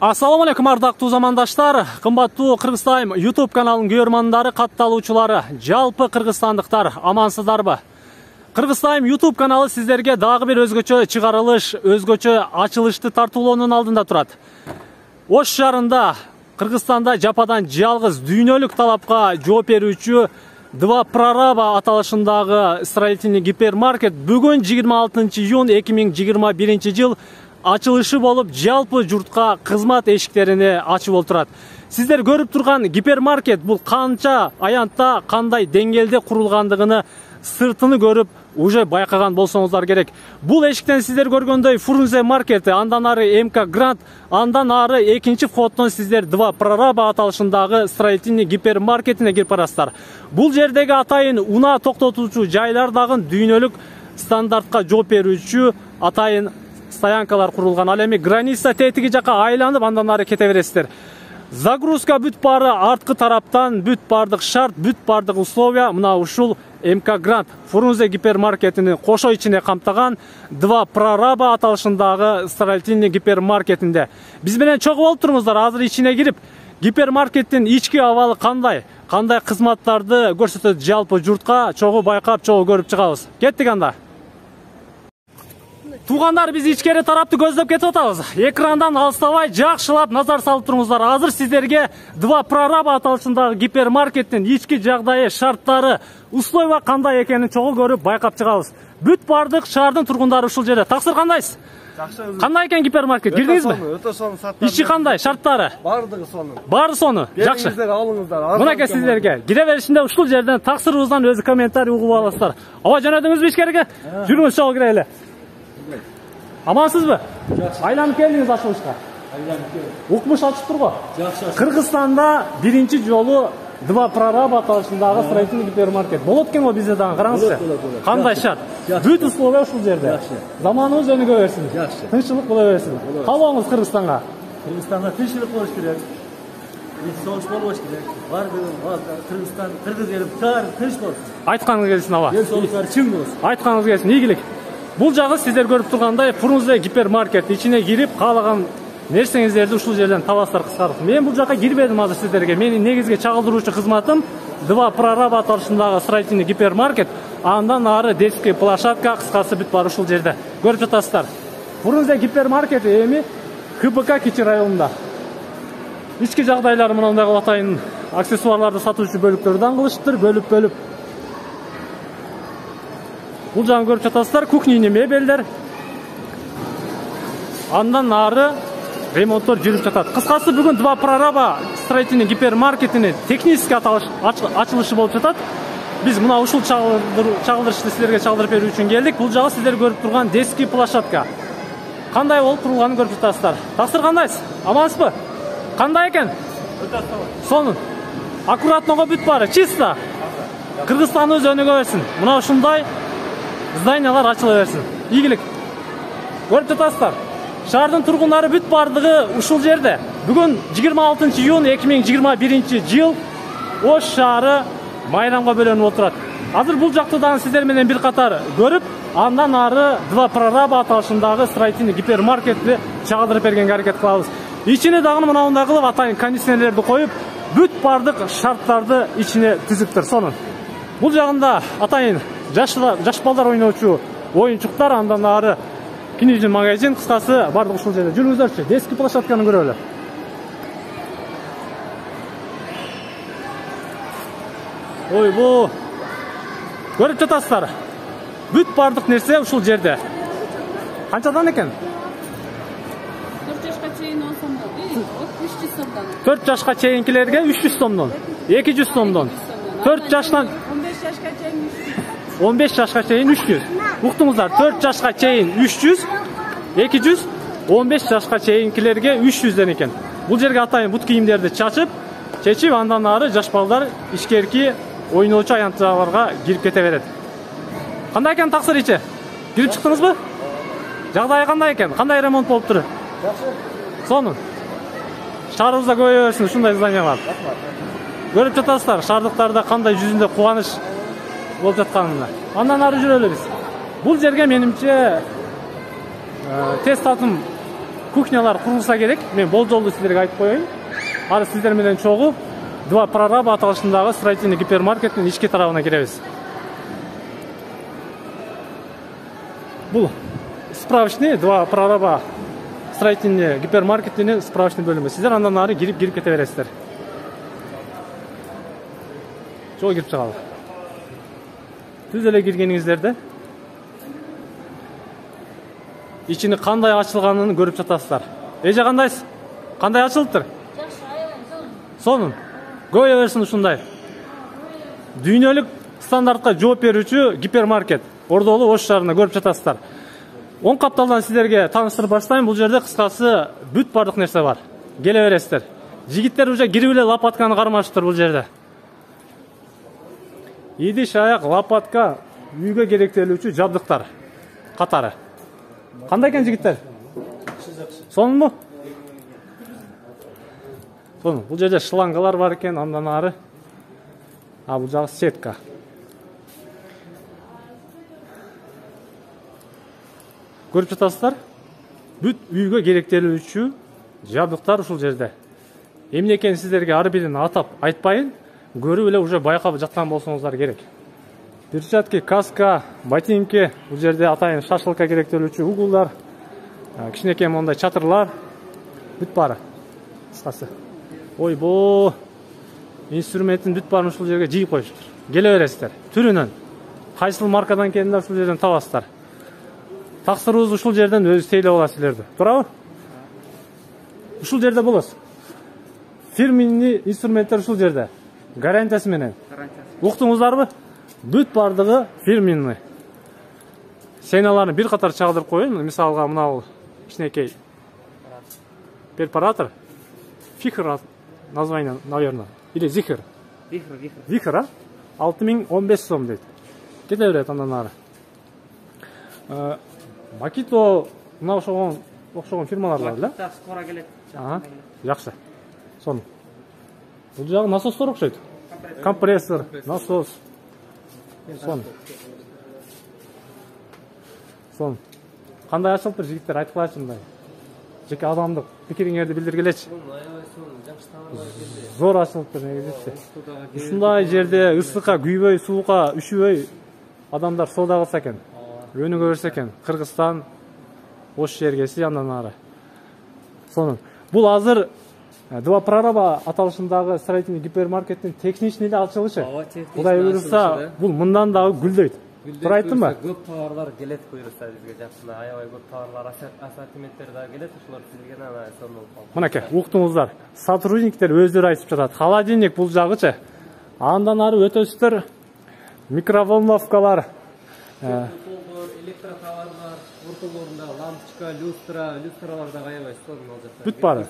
Assalamu алейкум ардактуу замандаштар, кымбаттуу Кыргыз Тайм YouTube каналынын көрөрмандары, катталуучулары, жалпы кыргызстандыктар, амансыздарбы? Кыргыз Тайм YouTube каналы сиздерге дагы бир өзгөчө чыгарылыш, өзгөчө ачылышты тартуулоонун алдында турат. Ош шаарында Кыргызстанда жападан жалгыз дүйнөлүк талапка жооп берүүчү Два прораба аталышындагы строительный гипермаркет бүгүн 26 июнь 2021 жыл ачылышы болуп, жалпы журтка кызмат эшиктерини ачып отурат. Сиздер көрүп турган гипермаркет бул канча аянтта, кандай деңгээлде курулгандыгыны сыртыны көрүп уже байкаган болсоңуздар керек. Бул эшиктен сиздер көргөндөй Фрунзе маркети, андан ары МК Грант, андан ары экинчи входтон сиздер Два прораба аталышындагы строительный гипермаркетине кирип барасыздар. Бул жердеги атайын унаа токтотуучу жайлар дагы дүйнөлүк стандартка жооп берүүчү атайын стоянкалар курулган. Ал эми граница тетиги жака айланып, андан ары кете бересиздер. Загрузка бүт бары арткы тараптан, бүт бардык шарт, бүт бардык условия мына ушул МК Грант Фрунзе гипермаркетини кошо ичине камтаган Два прораба аталышындагы строительный гипермаркетинде. Биз менен чогуу болуп туруңуздар. Азыр ичине кирип, гипермаркеттин ички абалы кандай кызматтарды көрсөтөт жалпы журтка чогуу байкап, чогуу көрүп чыгабыз. Кеттик анда. Тугандар, биз ичкери тарапты көздөп кетип атабыз. Экрандан алыстабай, жакшылап назар салып туруңуздар. Азыр сиздерге Два прораба аталышындагы гипермаркеттин ички жагдайы, шарттары, условия кандай экенин чогуу көрүп байкап чыгабыз. Бүт бардык шаардын тургундары ушул жерде. Таксыр кандайсыз? Жакшы. Кандай экен гипермаркет? Кирдиңизби? Өтө сонун саттар. Ичи кандай? Шарттары? Бардыгы сонун. Баары сонун. Жакшы. Алыңыздар. Мынакей сиздерге. Кире беришинде ушул жерден таксырыбыздан өзү комментарий угуп аласыздар. Ооба, жөнөдүңүзбү ичкерге? Жүрүңүз, чогуу кирели. Амансызбы? Айланып келдиңиз ачылышка. Айланып келдим. Укмуш ачып турго. Жакшы. Кыргызстанда биринчи жолу Два прораба аталышындагы строительный гипермаркет болот экен го бизде дагы. Караңызчы. Кандай шарт? Бүт условия ушул жерде. Жакшы. Заманыбыз өнүгө берсин. Жакшы. Тынччылык боло берсин. Каалооңуз Кыргызстанга? Кыргызстанда тынччылык болуш керек. Соғыш болуш керек. Кыргызстан, кыргыз ели баары тынч болсун. Айтканыңыз келсин, ава. Эл соғуштар чың болсун. Айтканыңыз келсин, ийгилик. Бул жагы сиздер көрүп тургандай Фрунзе гипермаркет. Ичине кирип, каалаган нерсеңиздерди ушул жерден табасыздар кыскартып. Мен бул жака кирбедим азыр сиздерге. Менин негизги чагылдыруучу кызматым Два прораба аталышындагы строительный гипермаркет, андан ары детский площадка, кыскасы бүт баары ушул жерде. Көрүп жатасыздар. Фрунзе гипермаркети эми КПК Кичи районунда. Ички жагдайлары мындай кылып атайын аксессуарларды сатуучу бөлүктөрдөн кылышыптыр, бөлүп. Бул жагын көрүп жатасыздар, кухняный мебелдер. Андан ары ремонттор жүрүп жатат. Кыскасы бүгүн Два прораба строительный гипермаркетинин технический ачылышы болуп жатат. Биз мына ушул чагылдырышты силерге чагылдырып берүү үчүн келдик. Бул жагы сиздер көрүп турган детский площадка. Кандай болуп турганын көрүп жатасыздар. Таксыр кандайсыз? Амансызбы? Кандай экен? Сонун. Аккуратного бүт баары, чисто. Кыргызстаныбыз өнүгө берсин. Мына ушундай зданиялар ачыла берсин. Ийгилик. Көрүп жатасыздар. Шаардын тургундары бүт бардыгы ушул жерде. Бүгүн 26 июнь 2021 жыл Ош шаары майрамга бөлөнүп отурат. Азыр бул жакты дагы сиздер менен бир катар көрүп, андан ары Два прораба аталышындагы строительный гипермаркетти чагылдырып бергенге аракет кылабыз. Ичине дагы мындай кылып атайын кондиционерлерди коюп, бүт бардык шарттарды ичине түзүптүр. Сонун. Бул жагында атайын жаш балдар ойноочу оюнчуктар, андан ары книжный магазин, кыскасы бардык ушул жерде. Жүрүңүздөрчү, детский площадканы көрөлү. Ойбу. Көрүп жатасыздар. Бүт бардык нерсе ушул жерде. Канчадан экен? 4 жашка чейин 10 сомдон. 300 сомдон. 4 жашка чейинкилерге 300 сомдон. 200 сомдон. 4 жаштан 15 жашка чейин 300. 15 жашка чейин 300. Уктуңуздар, 4 жашка чейин 300, 200, 15 жашка чейинкилерге 300ден экен. Бул жерге атайын бут кийимдерди чечип, андан ары жаш балдар ишкерки ойноочу аянтчаларга кирип кете берет. Кандай экен таксыр ичи? Кирип чыктыңызбы? Жагдайы кандай экен? Кандай ремонт болуптур? Жакшы. Сонун. Шаарыбызда көбөйө берсин ушундай зданиялар. Көрүп жатасыздар, шаардыктарда кандай жүзүндө кубаныч болуп жатканына. Андан ары жүрөлү биз. Бул жерге менимче тез татым кухнялар курулса керек. Мен болжолду сиздерге айтып коеюн. Ары сиздер менен чогуу Два прораба аталышындагы строительный гипермаркеттин ички тарабына киребиз. Бул справочный Два прораба строительный гипермаркеттин справочный бөлүмү. Сиздер андан ары кирип кете бересиздер. Жол кирип чыгалы. Түз эле киргениңиздерде ичини кандай ачылганын көрүп жатасыздар. Эже кандайсыз? Кандай ачылыптыр? Сонун. Көбөйө берсин ушундай. Дүйнөлүк стандартка жооп берүүчү гипермаркет. Ордолу Ош шаарында көрүп жатасыздар. Оң капталдан сиздерге тааныштырып баштайм. Бул жерде кыскасы бүт бардык нерсе бар. Келе бересиздер. Жигиттер уже кирип эле лопатканы кармашыптыр бул жерде. Идиш, аяк, лопатка, үйгө керектелүүчү жабдыктар катары. Кандай экен жигиттер? Сонунбу? Сонун. Бул жерде шлангалар бар экен, андан ары. Бул жагы сетка. Көрүп жатасыздар? Бүт үйгө керектелүүчү жабдыктар ушул жерде. Эмне экенин сиздерге ар бирин атап айтпайын, көрүп эле уже байкап жаткан болсоңуздар керек. Перчатки, каска, ботинки, бул жерде атайын шашлыкка керектелүүчү угулдар, кичинекей мондай чатырлар, бүт бары. Кыскасы. Ойбо, инструментин бүт баарын ушул жерге жыйып коюштур. Келе бересиздер. Түрүнөн, кайсыл маркадан келиңдер ушул жерден табасыздар. Таксырыбыз ушул жерден өзү тейлеп алат силерди. Туурабы? Ушул жерде болосуз. Фирменный инструменттер ушул жерде. Гарантиясы менен. Уктуңуздарбы? Бүт бардыгы фирменный. Сейналарын бир катар чагылдырып коеюн. Мисалга мына кичинекей перфоратор. Фихр название, наверное. Или Зихр. Вихр, а? 6015 сом дейт. Кете берет андан ары. Макито мына окшогон фирмалар бар эле. Скоро келет. Жакшы. Сон. Бул жагы насостор окшойт. Компрессор, насос. Сон. Кандай ачылыптыр жигиттер, айткылачы мындай. Жеке адамдык пикириңерди билдиргилечи. Зор ачылыптыр негизи. Ушундай жерде ысыкка күйбөй, суукка үшүбөй адамдар соода кылса экен. Өнүгө берсе экен. Кыргызстан, Ош жергеси андан ары. Сонун. Бул азыр Два прораба аталышындагы строительный гипермаркеттин техничный ачылышы. Кудай буйруса, бул мындан дагы гүлдөйт. Туура айттым ба? Көп товарлар келет буйруса бизге жакшына. Аябай көп товарлар, ассортименттер да келет, ушулар сизге ана сонун болуп калат. Мынакей, уктуңуздар. Сотрудниктер өздөрү айтып жатат. Холодильник бул жагычы. Андан ары өтөсүздөр. Микроволновкалар. Электротоварлар, ортолорунда лампочка, люстралар да аябай сонун болуп жатат. Бүт бары.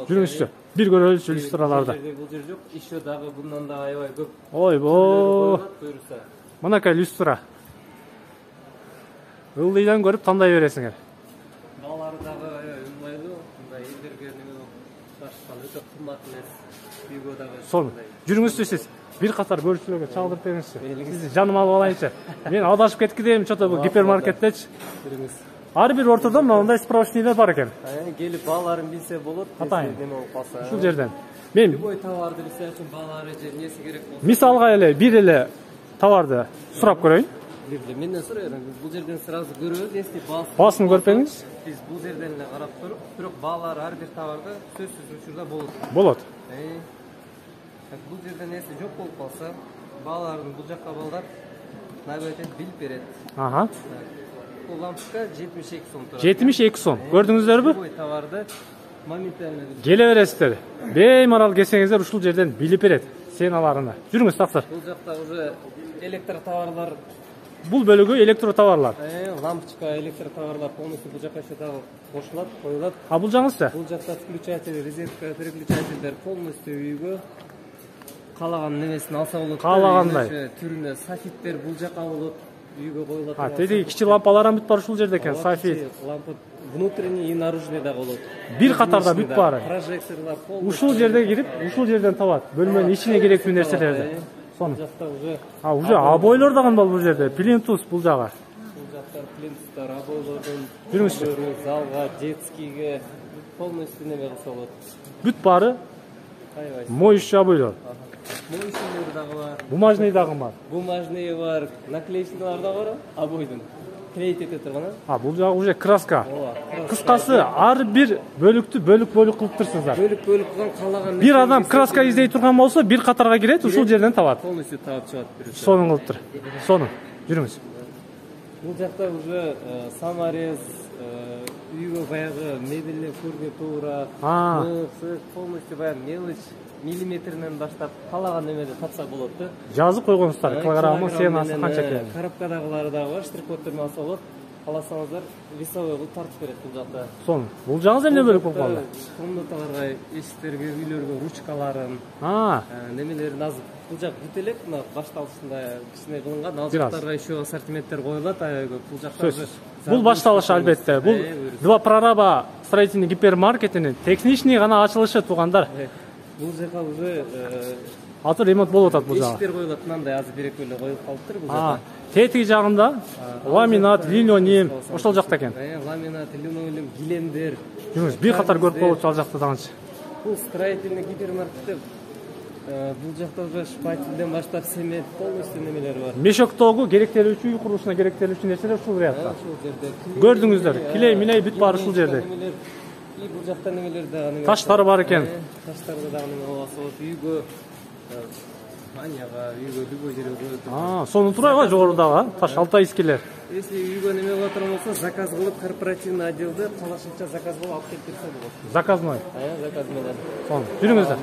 Жүрүңүзчү. Бир көрөлүчү люстраларда. Бул жер жок, еще дагы bundan да аябай көп. Ойбо. Мынакей люстра. Ылдыйдан көрүп тандай бересиңер. Балалары дагы ыңгайлуу, мындай элдерге неме ташкан өтө кымбат эмес. Үйгө дагы. Сон. Жүрүңүзчү сиз. Бир катар бөлчүлөргө чагылдырып бериңизчи. Сизди жаным алып алайынчы. Мен адашып кеткидейм чото бул гипермаркеттечи. Ар бир ортодо мындай справочныйлар бар экен. Келип балаларын билсе болот. Атайын. Неме болуп калса. Ушул жерден. Мен любой товарды билсе үчүн балалары же нерсе керек болсо. Мисалга эле бир эле товарды сурап көрөйүн. Менден сурайын. Бул жерден сразу көрөбүз, если Басын көрпеңиз. Биз бул жерден эле карап туруп, бирок балалар ар бир товарды сөзсүз учурда болот. Болот. Бул жерде нерсе жок болуп калса, балалардын бул жакка балдар набетет билип берет. Бул лампочка 72 сом турат. 72 сом. Көрдүңүздөрбү? Любой товарды моментально Келе бересиздер. Беймарал келсеңиздер ушул жерден билип берет сеналарына. Жүрүңүз тактар. Бул жакта уже электротоварлар. Бул бөлүгү электротоварлар. Лампочка, электротоварлар полностью бул жакка еще дагы кошулат, коюлат. Бул жаңызчы? Бул жакта включатель, розетка, переключательдер полностью үйгө каалаган немесин алса болот. Каалагандай. Түрүнө софиттер бул жакка болот. Үйгө коюлат. Тедеги кичи лампалар бүт бар ушул жерде экен, софит. Лампа внутренний и наружный да болот. Бир катарда бүт бары. Прожекторлар полностью. Ушул жерде кирип, ушул жерден табат. Бөлмөнүн ичине керектүү нерселерди. Сону. Жакта уже. Уже обойлор дагы бар бул жерде. Плинтус бул жагы. Бул жақтар плинтустар, обойлордун Жүріңізші. залга, детскийге полностью неме кылса болот. Бүт бары Аябай. моющий обойлор. Моющийлер дагы бар, Бумажный дагы бар. бумажный бар, наклеечкалар да бар, обойдун. Клейт ете турган. Бул жагы уже краска. Ооба. Кыскасы ар бир бөлүктү бөлүк кылып турсуңуздар. Бөлүк кылган калаган Бир адам краска издей турган болсо бир катарга кирет, ушул жерден табат. полностью таап чыгат. Сонун кылып тур. Сонун. Жүрүңүз. Бул жакта уже саморез, үйгө баягы мебель көргө туура, полностью баягы мелочь миллиметринен баштап калаган немеде тапса болот да. Жазып койгонсуздар, килограммы, сенасы канча экен. Коробкадагылары дагы бар, штрих-коддорун алса болот. Каласаңыздар, весовой кылып тартып берет бул жакта. Сонун. Бул жагыңыз эмне бөлүк болуп калды? Комнаталарга, эшиктерге, үйлөргө ручкаларын, немелерин азыр бул жак бүт элек, мына башталышында кичине кылынган, ал жактарга еще ассортименттер коюлат, аябай көп. Бул жакта Бул башталыш албетте. Бул два прораба строительный гипермаркетинин техничный гана ачылышы туугандар. Бул жака уже Азыр ремонт болуп атат бул жагы. эшиктер коюлат, мындай азыр бирек эле коюп калыптыр бул жакта. Тетиги жагында ламинат, линолеум ошол жакта экен. Ламинат, линолеум, килемдер. Жүрүңүз, бир катар көрүп болчу ал жакта дагычы. Бул строительный гипермаркетте бул жакта уже шпательден баштап семет, полностью немелер бар. Мешоктогу керектелүүчү, үй курулушуна керектелүүчү нерселер ушул жакта. Ушул жерде. Көрдүңүздөр, килей, миней бүт баары ушул жерде. И бул жакта немелер дагы Таштары бар экен. Таштарды дагы неме болсо болот. Үйгө баняга, үйгө любой жерге коет. Сону турайбы жогорудагы таш алтайскилер. Если үйгө неме болот болсо, заказ кылып корпоративный отделде калашынча заказ кылып алып келип берсе болот. Заказной. Заказ менен. Сону. Жүрүңүздөр.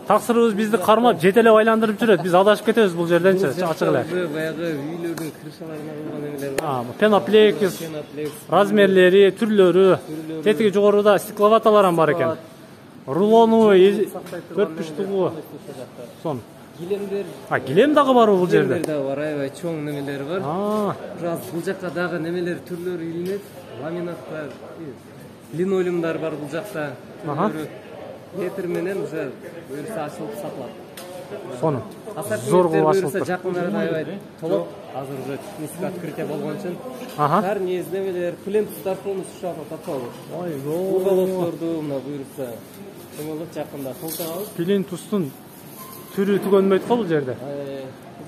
Таксырыбыз бизди кармап жетелеп айландырып жүрөт. Биз адашып кетебиз бул жерденчи, ачык эле. Баягы үйлөрдүн крышаларына кылган немелер бар. Пеноплекс, размерлери, түрлөрү. Тетиги жогоруда стекловаталар бар экен. Рулону 4-5 тугу. Сон. Килемдер. Килем дагы бар бул жерде. Килемдер дагы бар, аябай чоң немелер бар. Biraz бул жакка дагы немелер түрлөрү илинет. Ламинаттар, линолеумдар бар бул жакта. Метр менен уже буюрса ачылып сатылат. Сону. Зор кылып ачылып. Жакындарда аябай толот. Азыр уже технический открытие болгон үчүн. Карниз немелер, плинтустар полностью шафа тапалат. Уголоклорду мына буюрса чоңолот жакында колтабыз. Плинтустун түрү түгөнбөйт го бул жерде.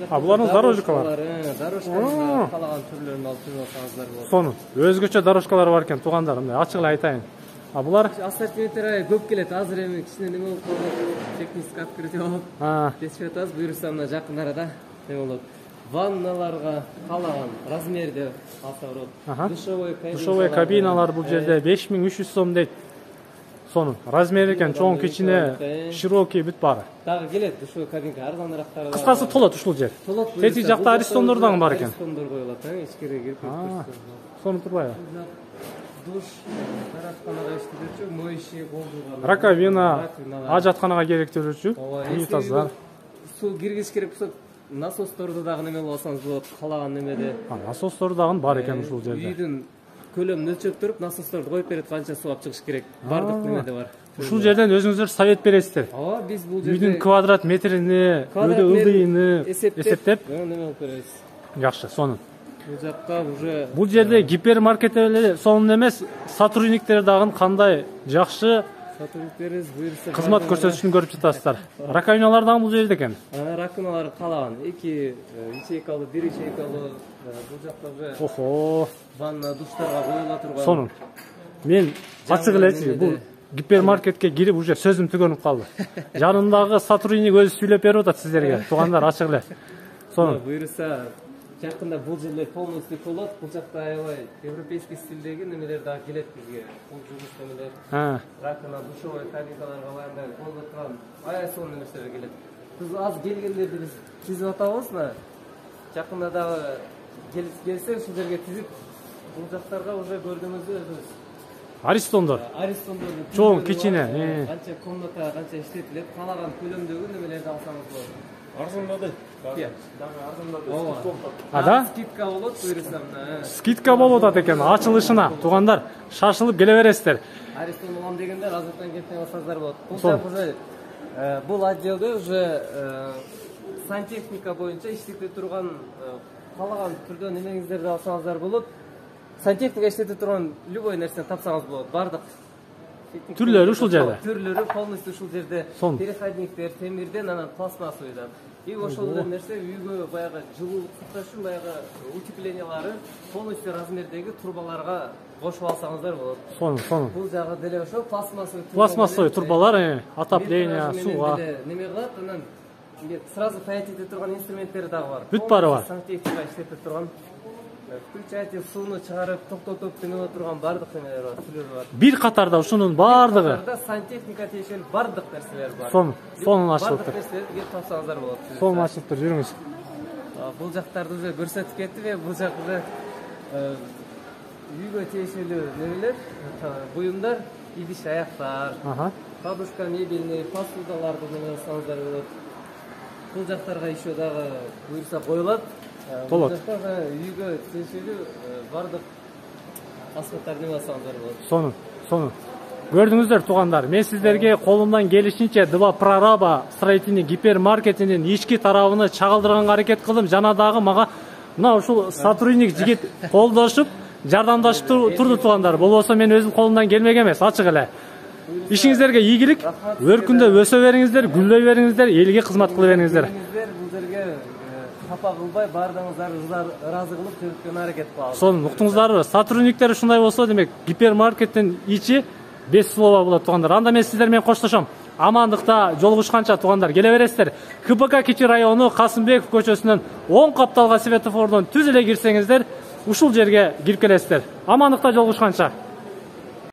Булардын дорожкалар. Дорожкалар калаган түрлөрүн алып жүрүп алсаңыздар болот. Сону. Өзгөчө дорожкалар бар экен, туугандар, мындай ачык эле айтайын. Булар ассортименттер көп келет. Азыр эми кичине неме болуп калат. Технический открытие болуп. Кесип атабыз. Буюрса мына жакындарда неме болот. Ванналарга калаган размерде алса болот. Душевой кабиналар бул жерде 5300 сом дейт. Сонун. Размери экен, чоң, кичине, широкий бүт бары. Дагы келет душевой кабинка арзаныраактары. Кыскасы толот ушул жер. Тети жакта аристондор дагы бар экен. Аристондор коюлат, ичкириге кирип көрсөтсө. Сону турбайбы? Душ, таратканага иштетүүчү, моющий болдуган. Раковина, ажатканага керектелүүчү, унитаздар. Суу киргиз керек болсо, насосторду дагы неме болсоңуз болот, калаган немеде. Насостор дагы бар экен ушул жерде. Үйдүн көлөмүн өлчөп туруп, насосторду коюп берет, канча суу алып чыгыш керек. Бардык немеде бар. Ушул жерден өзүңүздөр совет бересиздер. Биз бул жерде үйдүн квадрат метрини, үйдү ылдыйыны эсептеп неме болуп беребиз. Жакшы, сонун. Бул жакта уже бул жерде гипермаркеттер сонун эмес, сотрудниктер дагы кандай жакшы сотрудниктерибиз буюрса кызмат көрсөтүшүн көрүп жатасыздар. Раковиналар дагы бул жерде экен. Раковиналар калаган 2 ячейкалуу, 1 ячейкалуу. Бул жакта уже ванна, душтарга коюла турган. Сонун. Мен ачык элечи, бул гипермаркетке кирип уже сөзүм түгөнүп калды. Жанындагы сотрудник өзү сүйлөп берип атат сиздерге. Туугандар, ачык эле. Сонун. Буюрса жакында бул жерлер полностью толот. Бул жакта аябай европейский стилдеги немелер дагы келет бизге. Бул жумуш немелер. Раковина, душевой кабинкаларга баягындай коюлуп турган аябай сонун нерселер келет. Биз аз келгендерди биз тизип атабызбы? Жакында дагы келсе ушул жерге тизип, бул жактарга уже көрдүңүздүр өзүңүз. Аристондор. Аристондор. Чоң, кичине. Канча комната, канча иштетилет, калаган көлөмдөгү немелерди алсаңыз болот. Арзандады. Да? Скидка болот, буюрса мына. Скидка болуп атат экен ачылышына. Туугандар, шашылып келе бересиздер. Аристон улам дегендер азыртан кетпей алсаңыздар болот. Бул уже бул отделде уже сантехника боюнча иштете турган каалаган түрдө немеңиздерди алсаңыздар болот. Сантехника иштетип турган любой нерсени тапсаңыз болот. Бардык түрлөрү ушул жерде. Түрлөрү полностью ушул жерде. Сон. Переходниктер темирден, анан пластмассовыйдан. И ошол эле нерсе үйгө баягы жылуулук сакташ үчүн баягы утеплениялары полностью размердеги трубаларга кошуп алсаңыздар болот. Сону. Бул жагы деле ошо Пластмассовый трубалар, отопление, сууга. Неме кылат, анан сразу паять ете турган инструменттери дагы бар. Бүт бары бар. Сантехника иштетип турган. Включатель сууну чыгарып, токтотуп неме турган бардык немелер бар, түрлөрү бар. Бир катарда ушунун бардыгы. Сантехника тиешелүү бардык нерселер бар. Сонун ачылып тур. Бардык нерселерди келип тапсаңыздар болот. Сонун ачылып тур, жүрүңүз. Бул жактарды уже көрсөтүп кеттим, бул жакта үйгө тиешелүү немелер, буюмдар, идиш аяктар, подушка, мебельный, посудаларды неме алсаңыздар болот. Бул жактарга еще дагы буюрса коюлат. Болот. Үйгө тиешелүү бардык аспаптарды неме алсаңыздар болот. Сону. Көрдүңүздөр туугандар, мен сиздерге колумдан келишинче Два прораба строительный гипермаркетинин ички тарабыны чагылдырганга аракет кылдым. Жана дагы мага мына ушул сотрудник жигит колдошуп, жардамдашып турду туугандар. Болбосо мен өзүм колумдан келмек эмес, ачык эле. Ишиңиздерге ийгилик, өркүндө өсө бериңиздер, гүлдөй бериңиздер, элге кызмат кыла бериңиздер. Бул жерге капа кылбай, баардыгыңыздар ыраазы кылып жүрүпкөн аракет кылабыз. Сонун уктуңуздарбы? Сотрудниктер ушундай болсо, демек гипермаркеттин ичи 5 слова болот туугандар. Анда мен сиздер менен коштошом. Амандыкта жолугушканча туугандар, келе бересиздер. КПК Кичи району Касымбеков көчөсүнөн оң капталга светофордон түз эле кирсеңиздер, ушул жерге кирип келесиздер. Амандыкта жолугушканча.